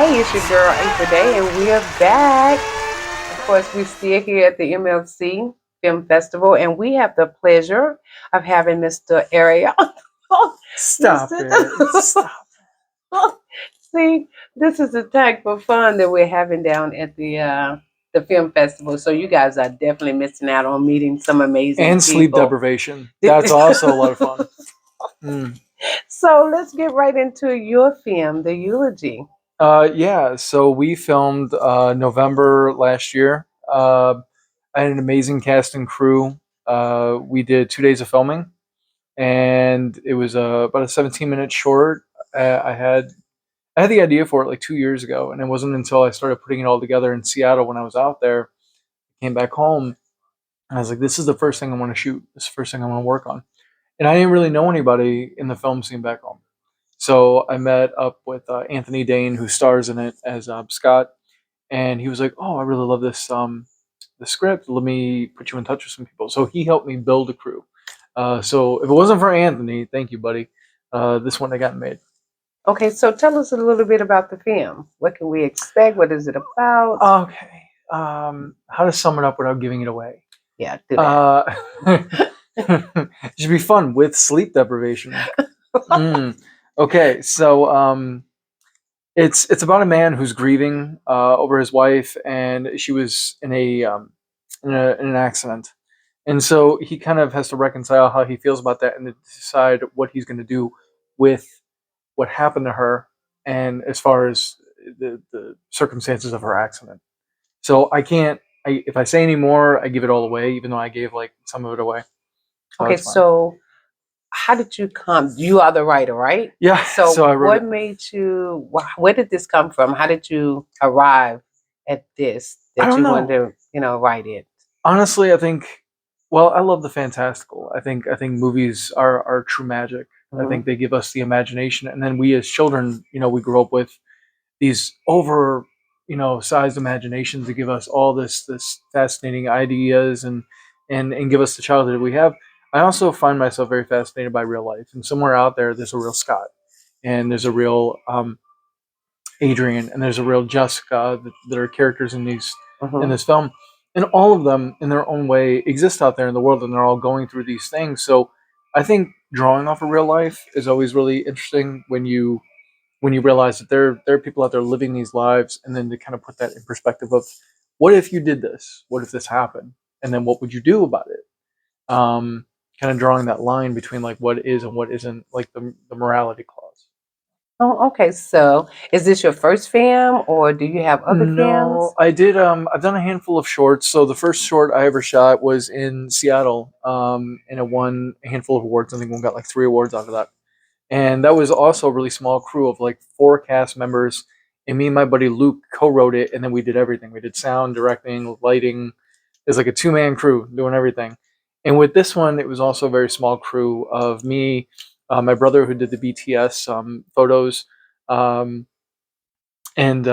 Hey, it's your girl April Day, and we are back. Of course, we're still here at the MLC Film Festival, and we have the pleasure of having Mr. Ariel. Stop it. Stop. See, this is the type of fun that we're having down at the film festival. So you guys are definitely missing out on meeting some amazing And sleep people. deprivation. That's also a lot of fun. So let's get right into your film, The Eulogy. Yeah, so we filmed November last year. I had an amazing cast and crew. We did 2 days of filming, and it was about a 17-minute short. I had the idea for it like 2 years ago, and it wasn't until I started putting it all together in Seattle when I was out there, came back home, and I was like, "This is the first thing I want to shoot. This is the first thing I want to work on." And I didn't really know anybody in the film scene back home. So I met up with Anthony Dane, who stars in it as Scott, and he was like, "Oh, I really love this the script. Let me put you in touch with some people." So he helped me build a crew. So if it wasn't for Anthony, thank you, buddy. This one I got made. Okay, so tell us a little bit about the film. What can we expect? What is it about? Okay. How to sum it up without giving it away? Yeah, do that. It should be fun with sleep deprivation. Okay, so it's about a man who's grieving over his wife, and she was in an accident, and so he kind of has to reconcile how he feels about that, and to decide what he's going to do with what happened to her, and as far as the circumstances of her accident. So I can't. If I say any more, I give it all away, even though I gave like some of it away. So Okay, it's fine. so how did you come? You are the writer, right? Yeah. So I wrote what it. made you? Where did this come from? How did you arrive at this I that don't you wanted know. to, write it? Honestly, I think. Well, I love the fantastical. I think movies are true magic. I Hmm. think they give us the imagination, and then we as children, we grow up with these over, sized imaginations that give us all this fascinating ideas and give us the childhood we have. I also find myself very fascinated by real life, and somewhere out there, there's a real Scott, and there's a real Adrian, and there's a real Jessica that are characters in Hmm. this film, and all of them in their own way exist out there in the world, and they're all going through these things. So I think drawing off of real life is always really interesting when you realize that there are people out there living these lives, and then to kind of put that in perspective of what if you did this, what if this happened, and then what would you do about it? Kind of drawing that line between like what is and what isn't, like the morality clause. Oh, okay. So is this your first film, or do you have other No, films? I did. I've done a handful of shorts. So the first short I ever shot was in Seattle, and it won a handful of awards. I think one got like 3 awards out of that. And that was also a really small crew of like 4 cast members. And me and my buddy Luke co-wrote it, and then we did everything. We did sound, directing, lighting. It was like a 2-man crew doing everything. And with this one, it was also a very small crew of me, my brother who did the BTS photos, um, and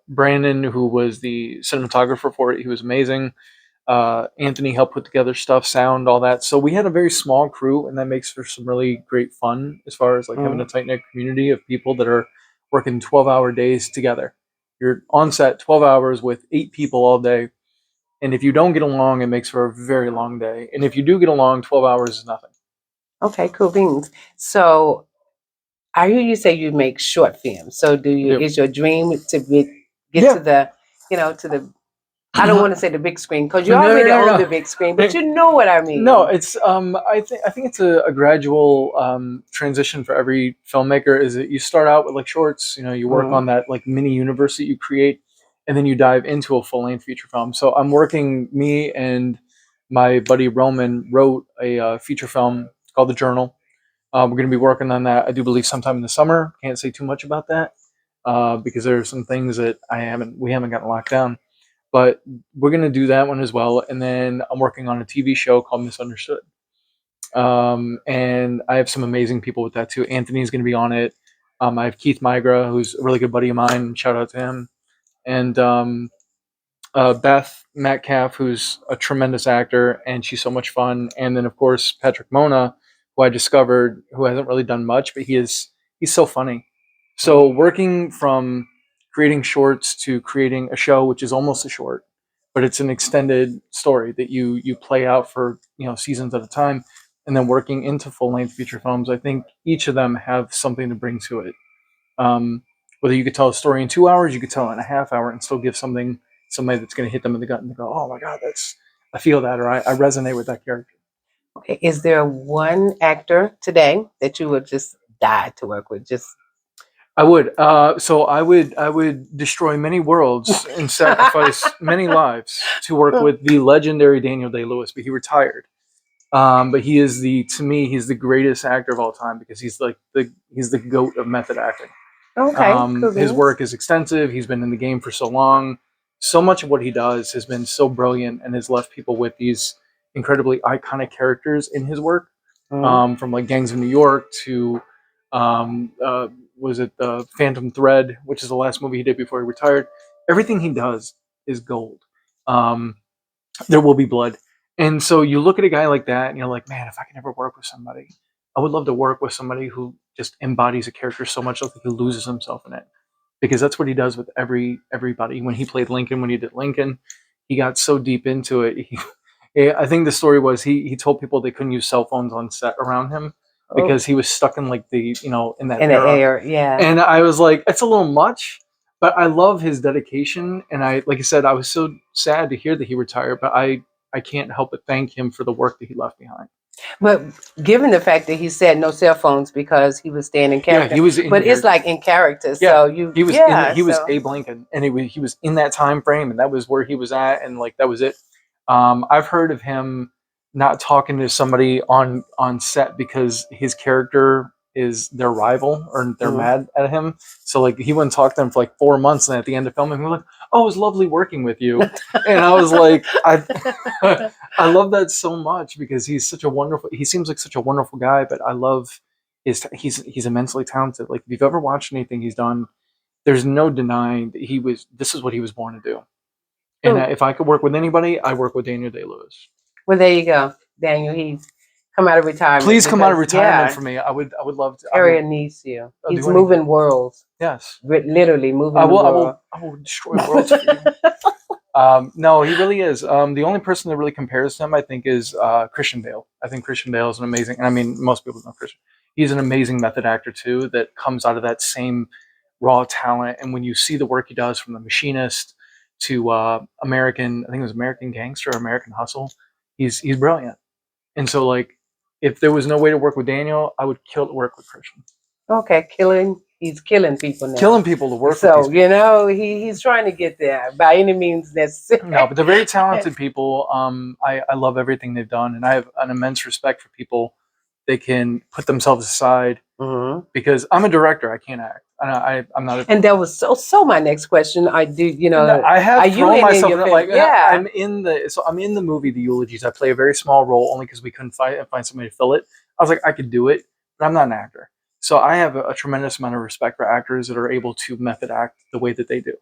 Brandon, who was the cinematographer for it. He was amazing. Anthony helped put together stuff, sound, all that. So we had a very small crew, and that makes for some really great fun as far as like having a Mm. tight knit community of people that are working 12-hour days together. You're on set 12 hours with 8 people all day. And if you don't get along, it makes for a very long day. And if you do get along, 12 hours is nothing. Okay, cool beans. So I hear you say you make short films. So do I you? do. Is your dream to get to Yeah. the, to the? I don't no, want to say the big screen because you no, already own no, the big screen, but no. you know what I No, mean. it's I think it's a gradual transition for every filmmaker. Is that you start out with like shorts, you work Mm. on that like mini universe that you create, and then you dive into a full length feature film. So I'm working. Me and my buddy Roman wrote a feature film called The Journal. We're going to be working on that. I do believe sometime in the summer. Can't say too much about that because there are some things that we haven't gotten locked down. But we're gonna do that one as well, and then I'm working on a TV show called Misunderstood. And I have some amazing people with that too. Anthony's going to be on it. I have Keith Migra, who's a really good buddy of mine. Shout out to him. And Beth Metcalf, who's a tremendous actor, and she's so much fun. And then of course Patrick Mona, who I discovered, who hasn't really done much, but he's so funny. So working from creating shorts to creating a show, which is almost a short, but it's an extended story that you play out for seasons at a time, and then working into full length feature films. I think each of them have something to bring to it. Whether you could tell a story in 2 hours, you could tell it in a half hour, and still give somebody that's going to hit them in the gut and go, "Oh my God, that's I feel that," or I resonate with that character. Okay. Is there one actor today that you would just die to work with? Just I would. So I would destroy many worlds and sacrifice many lives to work with the legendary Daniel Day Lewis, but he retired. But he is to me, he's the greatest actor of all time because he's the goat of method acting. okay, His cool. work is extensive. He's been in the game for so long. So much of what he does has been so brilliant and has left people with these incredibly iconic characters in his work. From like Gangs of New York to um, uh, was it the Phantom Thread, which is the last movie he did before he retired. Everything he does is gold. Um, there will be blood, and so you look at a guy like that, and you're like, man, if I can ever work with somebody, I would love to work with somebody who just embodies a character so much that he loses himself in it, because that's what he does with everybody. When he played Lincoln, when he did Lincoln, he got so deep into it. I think the story was he told people they couldn't use cell phones on set around him Oh, because he was stuck in like in that in the era. air, yeah. And I was like, it's a little much, but I love his dedication. And like I said, I was so sad to hear that he retired, but I can't help but thank him for the work that he left behind. But given the fact that he said no cell phones because he was staying in Yeah, character, he was in but it's character. like in character. Yeah, So you, he was so Abe Lincoln, and he was in that time frame, and that was where he was at, and like that was it. I've heard of him not talking to somebody on set because his character is their rival or they're mhm. mad at him. So like he wouldn't talk to them for like 4 months, and at the end of filming, he was like, "Oh, it was lovely working with you," and I was like, I love that so much because he seems like such a wonderful guy, but I love he's immensely talented. Like if you've ever watched anything he's done, there's no denying that this is what he was born to do. And Cool. if I could work with anybody, I work with Daniel Day Lewis. Well, there you go, Daniel. He's come out of retirement Please come out of because retirement for me. I would love to. Ariel needs you. I'll He's do anything. moving worlds, Yes, literally moving the world. I will destroy worlds for you. No, he really is. The only person that really compares to him, I think, is Christian Bale. I think Christian Bale is an amazing, and I mean, most people know Christian. He's an amazing method actor too, that comes out of that same raw talent. And when you see the work he does, from The Machinist to I think it was American Gangster, or American Hustle, he's brilliant. And so, like, if there was no way to work with Daniel, I would kill to work with Christian. Okay, he's killing people now. Killing people to work with So these people. he's trying to get there by any means necessary. No, but they're very talented people. I love everything they've done, and I have an immense respect for people that can put themselves aside, Mhm. because I'm a director. I can't act. I'm not. And that was so. My next question: I do, And I are have you thrown in myself your in it. film? Like Yeah. I'm in the movie The Eulogies. I play a very small role only because we couldn't find somebody to fill it. I was like, I could do it, but I'm not an actor. So I have a tremendous amount of respect for actors that are able to method act the way that they do.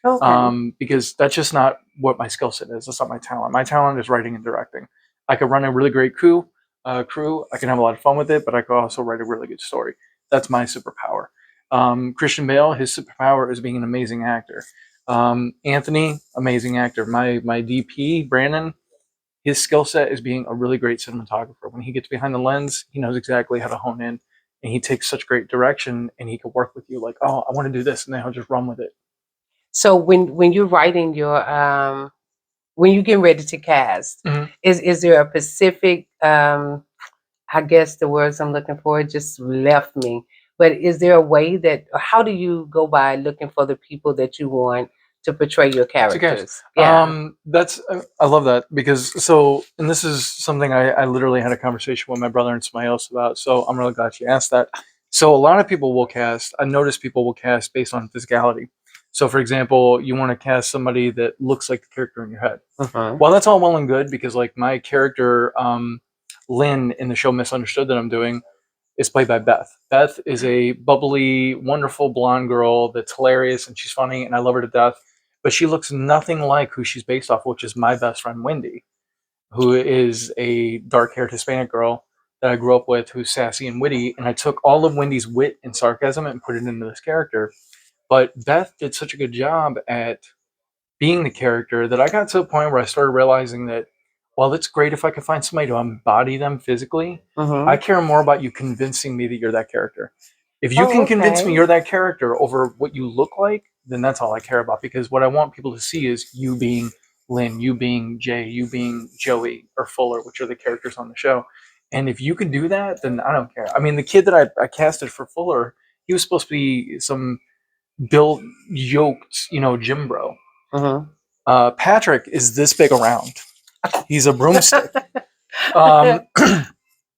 Okay. Because that's just not what my skill set is. That's not my talent. My talent is writing and directing. I could run a really great crew. I can have a lot of fun with it, but I could also write a really good story. That's my superpower. Christian Bale, his superpower is being an amazing actor. Anthony, amazing actor. My DP, Brandon, his skill set is being a really great cinematographer. When he gets behind the lens, he knows exactly how to hone in, and he takes such great direction, and he can work with you like, oh, I want to do this, and then he'll just run with it. So when you're writing your when you're getting ready to cast, Mhm. is there a specific I guess the words I'm looking for just left me. But is there a way that or how do you go by looking for the people that you want to portray your So guys, characters? Yeah. that's I love that, because and this is something I literally had a conversation with my brother and somebody else about. So I'm really glad you asked that. So a lot of people will cast. I notice people will cast based on physicality. So for example, you want to cast somebody that looks like the character in your head. Uh-huh. Well, that's all well and good, because like my character, Lynn, in the show Misunderstood that I'm doing, is played by Beth. Beth is a bubbly, wonderful blonde girl that's hilarious, and she's funny, and I love her to death. But she looks nothing like who she's based off, which is my best friend Wendy, who is a dark-haired Hispanic girl that I grew up with, who's sassy and witty. And I took all of Wendy's wit and sarcasm and put it into this character. But Beth did such a good job at being the character that I got to a point where I started realizing that while it's great if I could find somebody to embody them physically, I Mm-hmm. care more about you convincing me that you're that character. If you Oh, can convince me okay. you're that character over what you look like, then that's all I care about. Because what I want people to see is you being Lynn, you being Jay, you being Joey or Fuller, which are the characters on the show. And if you can do that, then I don't care. I mean, the kid that I casted for Fuller, he was supposed to be some built, yoked, gym bro. Mm-hmm. Patrick is this big around. He's a broomstick. Um,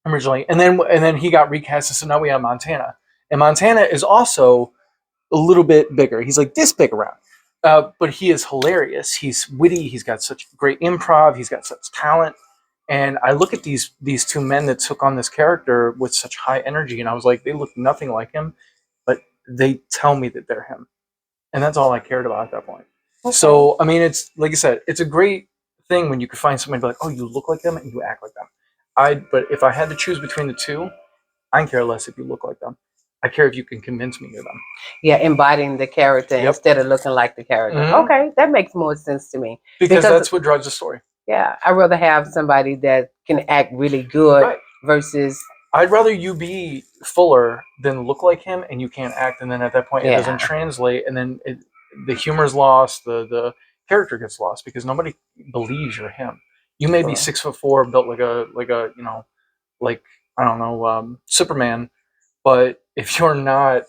Originally, and then he got recast, so now we have Montana, and Montana is also a little bit bigger. He's like this big around, but he is hilarious. He's witty. He's got such great improv. He's got such talent. And I look at these two men that took on this character with such high energy, and I was like, they look nothing like him, but they tell me that they're him, and that's all I cared about at that point. Okay. So I mean, it's like I said, it's a great thing when you can find somebody like, oh, you look like them and you act like them. But if I had to choose between the two, I care less if you look like them. I care if you can convince me you're them. Yeah, embodying the character Yep. instead of looking like the character. Hmm. Okay, that makes more sense to me. Because Because that's what drives the story. yeah, I'd rather have somebody that can act really good Right. versus I'd rather you be Fuller than look like him and you can't act, and then at that point it doesn't yeah. translate, and then the humor's lost, the character gets lost because nobody believes you're him. You may be True. 6'4", built like a like I don't know, Superman, but if you're not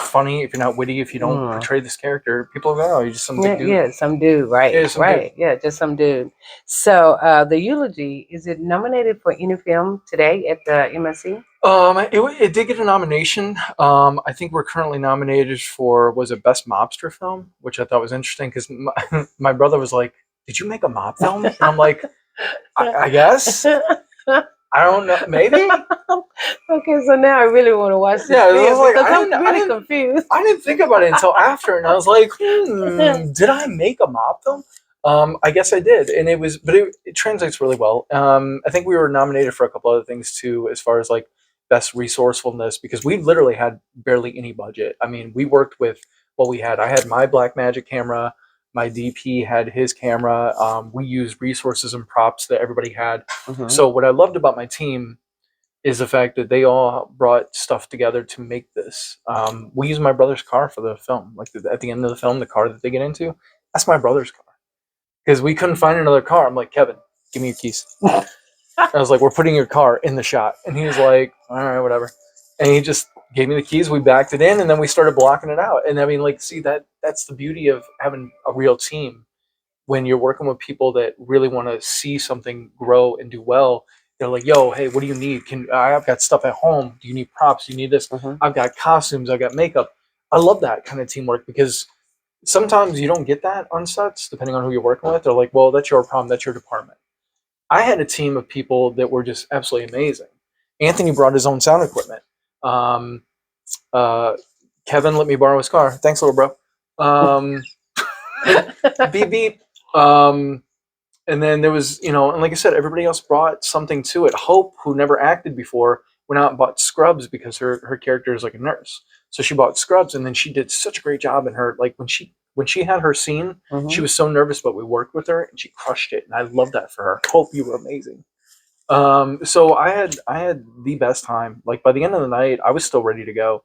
funny, if you're not witty, if you don't Mm. portray this character, people are like, oh, you're just some big Yeah, dude. yeah, some dude, right, Yeah, some dude. right, yeah, just some dude. So, the eulogy is it nominated for any film today at the MLC? It did get a nomination. I think we're currently nominated for was it best mobster film, which I thought was interesting because my brother was like, "Did you make a mob film?" And I'm like, "I guess I don't know, maybe." Okay, so now I really want to watch this Yeah, I was film like, because I'm really confused. I didn't think about it until after, and I was like, did I make a mob film? I guess I did, and it translates really well. I think we were nominated for a couple other things too, as far as like best resourcefulness, because we literally had barely any budget. I mean, we worked with what we had. I had my Blackmagic camera. My DP had his camera. We used resources and props that everybody had. Mhm. So what I loved about my team is the fact that they all brought stuff together to make this. We used my brother's car for the film. Like at the end of the film, the car that they get into, that's my brother's car because we couldn't find another car. I'm like, Kevin, give me your keys. I was like, we're putting your car in the shot, and he was like, all right, whatever. And he just gave me the keys. We backed it in, and then we started blocking it out. And I mean, like, see that's the beauty of having a real team when you're working with people that really want to see something grow and do well. They're like, yo, hey, what do you need? I've got stuff at home. Do you need props? Do you need this? Mhm. I've got costumes. I've got makeup. I love that kind of teamwork because sometimes you don't get that on sets, depending on who you're working with. They're like, well, that's your problem. That's your department. I had a team of people that were just absolutely amazing. Anthony brought his own sound equipment. Um, uh, Kevin let me borrow his car. Thanks, little bro. Beep beep. Um, and then there was, and like I said, everybody else brought something to it. Hope, who never acted before, went out and bought scrubs because her character is like a nurse. So she bought scrubs, and then she did such a great job in her. Like when she had her scene, she Mhm. was so nervous, but we worked with her and she crushed it, and I love that for her. Hope, you were amazing. So I had the best time. Like by the end of the night, I was still ready to go.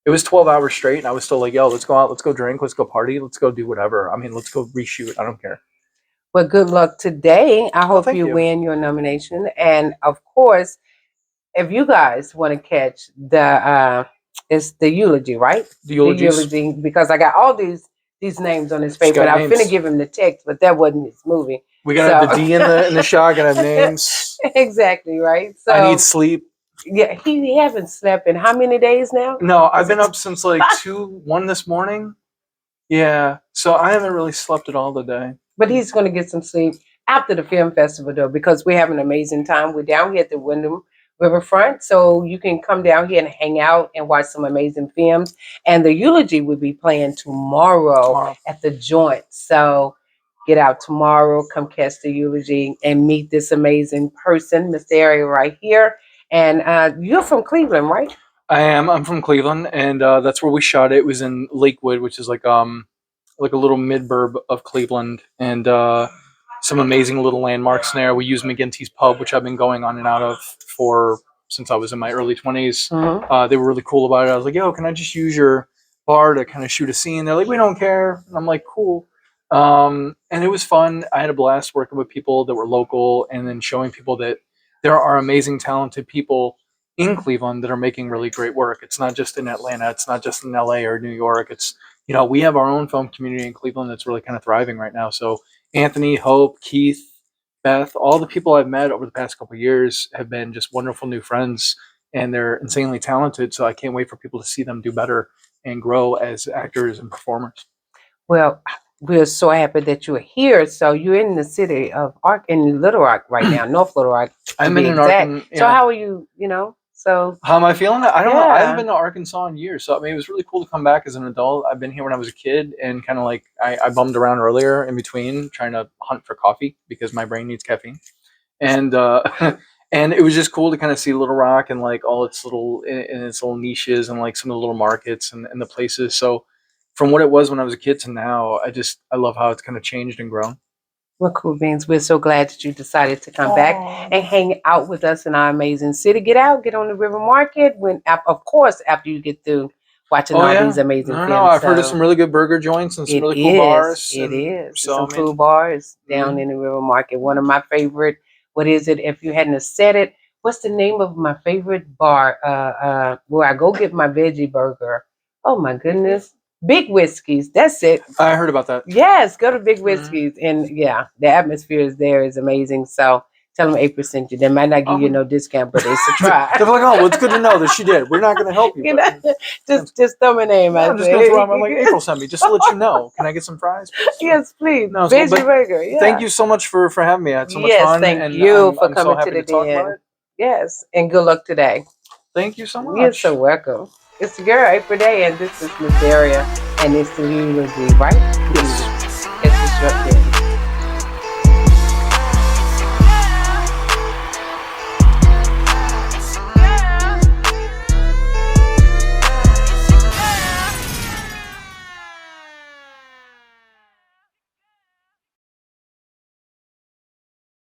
It was 12 hours straight, and I was still like, yo, let's go out, let's go drink, let's go party, let's go do whatever. I mean, let's go reshoot. I don't care. Well, good luck today. I Oh, hope thank you you. win your nomination, and of course, if you guys want to catch it's the eulogy, right? The The eulogies. eulogy, because I got all these names on his It's paper, got and I'm finna names. give him the text, but that wasn't his movie. We gotta have So the D in the shot. Gotta have names. exactly right. I need So sleep. yeah, he haven't slept in how many days now? No, I've Is been it up since like 1 this morning. Yeah, so I haven't really slept at all today. but he's going to get some sleep after the film festival, though, because we have an amazing time. We're down here at the Wyndham Riverfront, so you can come down here and hang out and watch some amazing films. And the eulogy will be playing tomorrow Tomorrow. at the joint. So get out tomorrow, come catch the eulogy, and meet this amazing person, Mr. Ariel, right here. And you're from Cleveland, right? I am. I'm from Cleveland, and that's where we shot it. It was in Lakewood, which is like a little mid-burb of Cleveland, and some amazing little landmarks there. We use McGinty's Pub, which I've been going on and out of for since I was in my early 20s. They were really cool about it. I was like, "Yo, can I just use your bar to kind of shoot a scene?" They're like, "We don't care." And I'm like, "Cool." And it was fun. I had a blast working with people that were local, and then showing people that there are amazing, talented people in Cleveland that are making really great work. It's not just in Atlanta. It's not just in LA or New York. It's we have our own film community in Cleveland that's really kind of thriving right now. So Anthony, Hope, Keith, Beth, all the people I've met over the past couple of years have been just wonderful new friends, and they're insanely talented. So I can't wait for people to see them do better and grow as actors and performers. Well, we're so happy that you're here. So you're in the city of in Little Rock right now, North Little Rock. I'm in Arkansas. So how are you? So how am I feeling? I don't know. I Yeah. haven't been to Arkansas in years, so I mean, it was really cool to come back as an adult. I've been here when I was a kid, and kind of like I bummed around earlier in between trying to hunt for coffee because my brain needs caffeine, and and it was just cool to kind of see Little Rock and like all its little in its little niches and like some of the little markets and the places. So from what it was when I was a kid to now, I love how it's kind of changed and grown. well, cool beans. We're so glad that you decided to come back and hang out with us in our amazing city. Get out, get on the River Market. Of course, after you get through watching all these amazing films. No, I've heard of some really good burger joints and some really cool bars. It is. So, some cool bars down in the River Market. One of my favorite. What is it? If you hadn't have said it, what's the name of my favorite bar? Where I go get my veggie burger. Oh my goodness. Big Whiskies. That's it. I heard about that. Yes, go to Big Whiskies. And yeah, the atmosphere is there is amazing. So tell them April sent you. They might not give you no discount, but it's a try. They're like, oh, well, it's good to know that she did. We're not going to help you. Just throw my name out. I'm just going to throw out. I'm like, April sent me just to let you know. Can I get some fries, please? Yes, please. No, Veggie burger. Yeah. Thank you so much for having me. I had so much fun. Thank you for I'm coming so happy to the talk den. about it. Yes, and good luck today. Thank you so much. You're so welcome. It's the girl, April Day, and this is Miss Ariel, and it's the Eulogies, right? Yes. It's the short